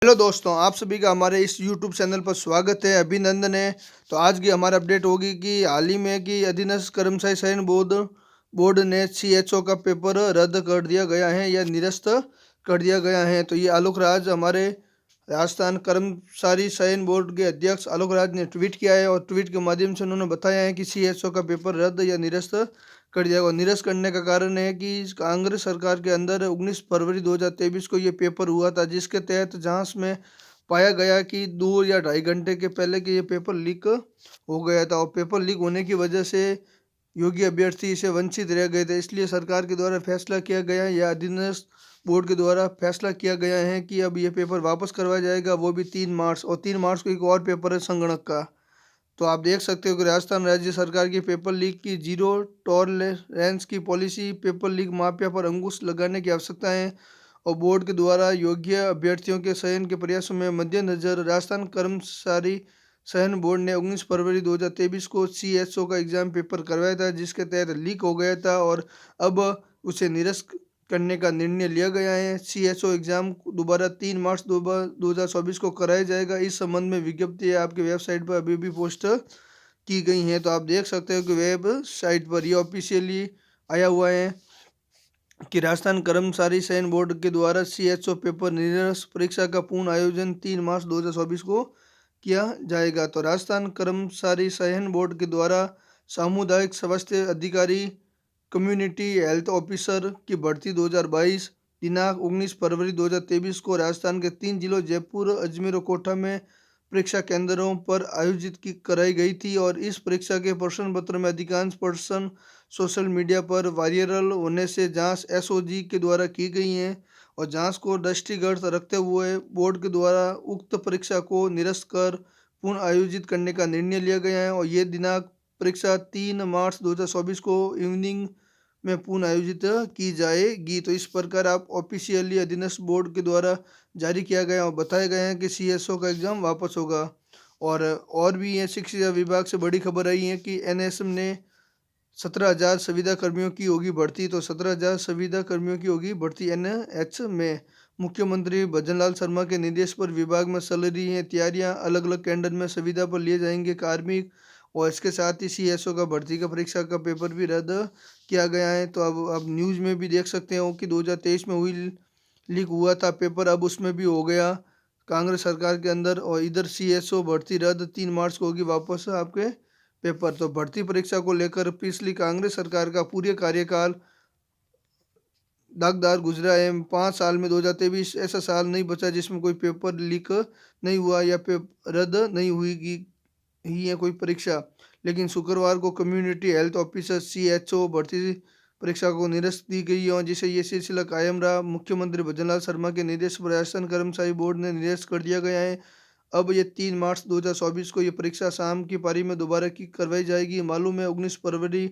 Hello दोस्तों, आप सभी का हमारे इस यूट्यूब चैनल पर स्वागत है। अभिनंदन है। तो आज की हमारा अपडेट होगी कि हाल ही में कि अधीनस्थ कर्मचारी चयन बोर्ड बोर्ड ने सीएचओ का पेपर रद्द कर दिया गया है या निरस्त कर दिया गया है। तो ये आलोक राज, हमारे राजस्थान कर्मचारी चयन बोर्ड के अध्यक्ष आलोक राज ने ट्वीट किया है और ट्वीट के माध्यम से उन्होंने बताया है कि सीएचओ का पेपर रद्द या निरस्त कर दिया गया। निरस्त करने का कारण है कि कांग्रेस सरकार के अंदर 19 फरवरी 2023 को ये पेपर हुआ था, जिसके तहत जांच में पाया गया कि 2 या ढाई घंटे के पहले कि ये पेपर लीक हो गया था और पेपर लीक होने की वजह से योग्य अभ्यर्थी से वंचित रह गए थे। इसलिए सरकार के द्वारा फैसला किया गया है या अधीनस्थ बोर्ड के द्वारा फैसला किया गया है कि अब ये पेपर वापस करवाया जाएगा, वो भी 3 मार्च। और 3 मार्च को एक और पेपर है संगणक का। तो आप देख सकते हो कि राजस्थान राज्य सरकार की पेपर लीक की जीरो टॉलरेंस की पॉलिसी, पेपर लीक माफिया पर अंकुश लगाने की आवश्यकता है और बोर्ड के द्वारा योग्य अभ्यर्थियों के चयन के प्रयासों में मद्देनजर राजस्थान कर्मचारी चयन बोर्ड ने 19 फरवरी 2023 को सीएचओ का एग्जाम पेपर करवाया था, जिसके तहत लीक हो गया था और अब उसे निरस्त करने का निर्णय लिया गया है। सीएचओ एग्जाम दोबारा 3 मार्च 2024 को कराया जाएगा। इस संबंध में विज्ञप्ति आपकी वेबसाइट पर अभी भी पोस्ट की गई हैं। तो आप देख सकते हो कि वेबसाइट पर ये ऑफिशियली आया हुआ है कि राजस्थान कर्मचारी चयन बोर्ड के द्वारा सीएचओ पेपर निरस्त परीक्षा का पूर्ण आयोजन 3 मार्च 2024 को किया जाएगा। तो राजस्थान कर्मचारी चयन बोर्ड के द्वारा सामुदायिक स्वास्थ्य अधिकारी, कम्युनिटी हेल्थ ऑफिसर की भर्ती 2022 दिनांक 19 फरवरी 2023 को राजस्थान के 3 जिलों जयपुर, अजमेर और कोटा में परीक्षा केंद्रों पर आयोजित की कराई गई थी और इस परीक्षा के प्रश्न पत्र में अधिकांश प्रश्न सोशल मीडिया पर वायरल होने से जांच एसओजी के द्वारा की गई हैं और जांच को दृष्टिगत रखते हुए बोर्ड के द्वारा उक्त परीक्षा को निरस्त कर पुनः आयोजित करने का निर्णय लिया गया है और ये दिनांक परीक्षा 3 मार्च 2024 को इवनिंग में पुनः आयोजित की जाएगी। तो इस प्रकार आप ऑफिशियली अधीनस्थ बोर्ड के द्वारा जारी किया गया और बताया गया है कि सीएसओ का एग्ज़ाम वापस होगा। और भी ये शिक्षा विभाग से बड़ी खबर आई है कि एनएसएम ने 17,000 संविदा कर्मियों की होगी भर्ती। तो 17,000 संविदा कर्मियों की होगी भर्ती एनएच में। मुख्यमंत्री भजनलाल शर्मा के निर्देश पर विभाग में चल रही हैं तैयारियां। अलग अलग कैडर में संविदा पर लिए जाएंगे कार्मिक और इसके साथ ही सीएसओ का भर्ती का परीक्षा का पेपर भी रद्द किया गया है। तो अब न्यूज़ में भी देख सकते हो कि 2023 में हुई लीक हुआ था पेपर, अब उसमें भी हो गया कांग्रेस सरकार के अंदर। और इधर सीएसओ भर्ती रद्द, 3 मार्च को होगी वापस आपके पेपर। तो भर्ती परीक्षा को लेकर पिछली कांग्रेस सरकार का पूरे कार्यकाल दागदार गुजरा है। 5 साल में 2023 ऐसा साल नहीं बचा जिसमें कोई पेपर लीक नहीं हुआ या पेपर रद्द नहीं हुई ही है कोई परीक्षा। लेकिन शुक्रवार को कम्युनिटी हेल्थ ऑफिसर सीएचओ भर्ती परीक्षा को निरस्त दी गई और जिसे ये सिलसिला कायम रहा। मुख्यमंत्री भजनलाल शर्मा के निर्देश पर राजस्थान कर्मचारी बोर्ड ने निरस्त कर दिया गया है। अब ये 3 मार्च 2024 को ये परीक्षा शाम की पारी में दोबारा की करवाई जाएगी। मालूम है 19 फरवरी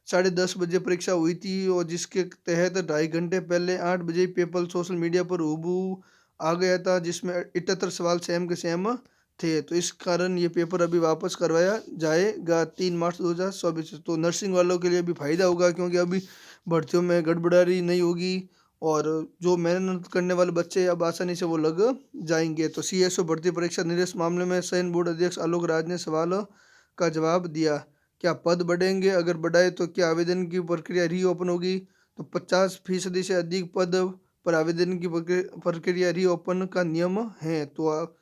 10:30 बजे परीक्षा हुई थी और जिसके तहत 2.5 घंटे पहले 8 बजे पेपर सोशल मीडिया पर हूबहू आ गया था, जिसमें 78 सवाल सेम के सेम थे। तो इस कारण ये पेपर अभी वापस करवाया जाएगा 3 मार्च 2024 से। तो नर्सिंग वालों के लिए भी फायदा होगा क्योंकि अभी भर्तियों में गड़बड़ारी नहीं होगी और जो मेहनत करने वाले बच्चे अब आसानी से वो लग जाएंगे। तो सीएसओ भर्ती परीक्षा निरस्त मामले में चयन बोर्ड अध्यक्ष आलोक राज ने सवाल का जवाब दिया। क्या पद बढ़ेंगे? अगर बढ़ाए तो क्या आवेदन की प्रक्रिया रीओपन होगी? तो 50% से अधिक पद पर आवेदन की प्रक्रिया रीओपन का नियम है। तो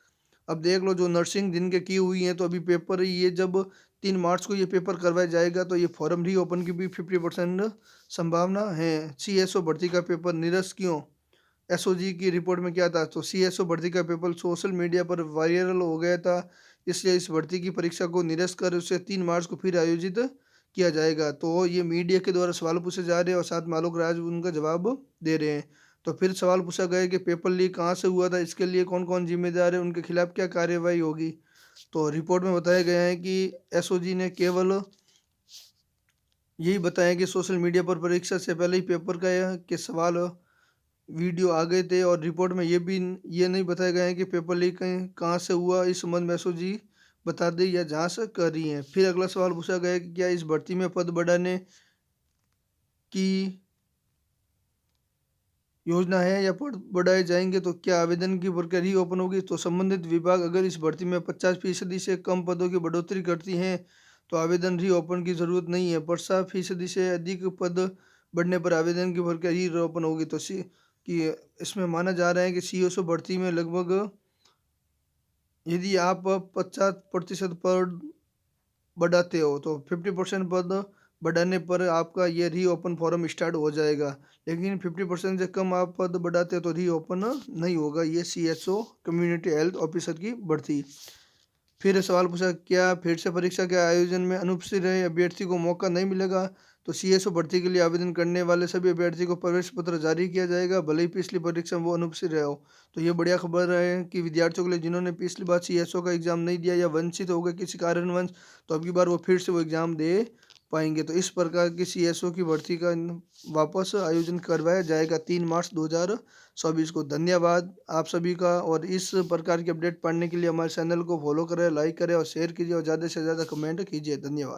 अब देख लो, जो नर्सिंग जिनके की हुई है तो अभी पेपर ये जब 3 मार्च को ये पेपर करवाया जाएगा तो ये फॉर्म रीओपन की भी 50% संभावना है। सीएसओ भर्ती का पेपर निरस्त क्यों? एसओजी की रिपोर्ट में क्या था? तो सीएसओ भर्ती का पेपर सोशल मीडिया पर वायरल हो गया था, इसलिए इस भर्ती की परीक्षा को निरस्त कर उसे 3 मार्च को फिर आयोजित किया जाएगा। तो ये मीडिया के द्वारा सवाल पूछे जा रहे हैं और साथ में आलोक राज उनका जवाब दे रहे हैं। तो फिर सवाल पूछा गया कि पेपर लीक कहाँ से हुआ था, इसके लिए कौन कौन जिम्मेदार है, उनके खिलाफ क्या कार्यवाही होगी। तो रिपोर्ट में बताया गया है कि एसओजी ने केवल यही बताया कि सोशल मीडिया पर परीक्षा से पहले ही पेपर का के सवाल वीडियो आ गए थे और रिपोर्ट में ये नहीं बताया गया है कि पेपर लीक कहाँ से हुआ। इस संबंध में एसओजी बता दे या जांच कर रही है। फिर अगला सवाल पूछा गया है कि क्या इस भर्ती में पद बढ़ाने की योजना है या पद बढ़ाए जाएंगे तो क्या आवेदन की प्रक्रिया री ओपन होगी? तो संबंधित विभाग अगर इस भर्ती में 50% से कम पदों की बढ़ोतरी करती हैं तो आवेदन री ओपन की जरूरत नहीं है। 50% से अधिक पद बढ़ने पर आवेदन की प्रक्रिया री ओपन होगी। तो सी कि इसमें माना जा रहा है कि सीओसो भर्ती में लगभग यदि आप 50% पद बढ़ाते हो तो 50% पद बढ़ाने पर आपका ये री ओपन फॉर्म स्टार्ट हो जाएगा। लेकिन 50% से कम आप पद बढ़ाते हो तो री ओपन नहीं होगा। ये CHO कम्युनिटी हेल्थ ऑफिसर की भर्ती। फिर सवाल पूछा, क्या फिर से परीक्षा के आयोजन में अनुपस्थित रहे अभ्यर्थी को मौका नहीं मिलेगा? तो CSO भर्ती के लिए आवेदन करने वाले सभी अभ्यर्थी को प्रवेश पत्र जारी किया जाएगा, भले ही पिछली परीक्षा में वो अनुपस्थित रहे हो। तो ये बढ़िया खबर है कि विद्यार्थियों के लिए जिन्होंने पिछली बार CSO का एग्जाम नहीं दिया या वंचित हो गए किसी कारणवश, तो अब की बार वो फिर से वो एग्जाम दे पाएंगे। तो इस प्रकार की CSO की भर्ती का वापस आयोजन करवाया जाएगा 3 मार्च 2024 को। धन्यवाद आप सभी का। और इस प्रकार की अपडेट पढ़ने के लिए हमारे चैनल को फॉलो करें, लाइक करें और शेयर कीजिए और ज़्यादा से ज़्यादा कमेंट कीजिए। धन्यवाद।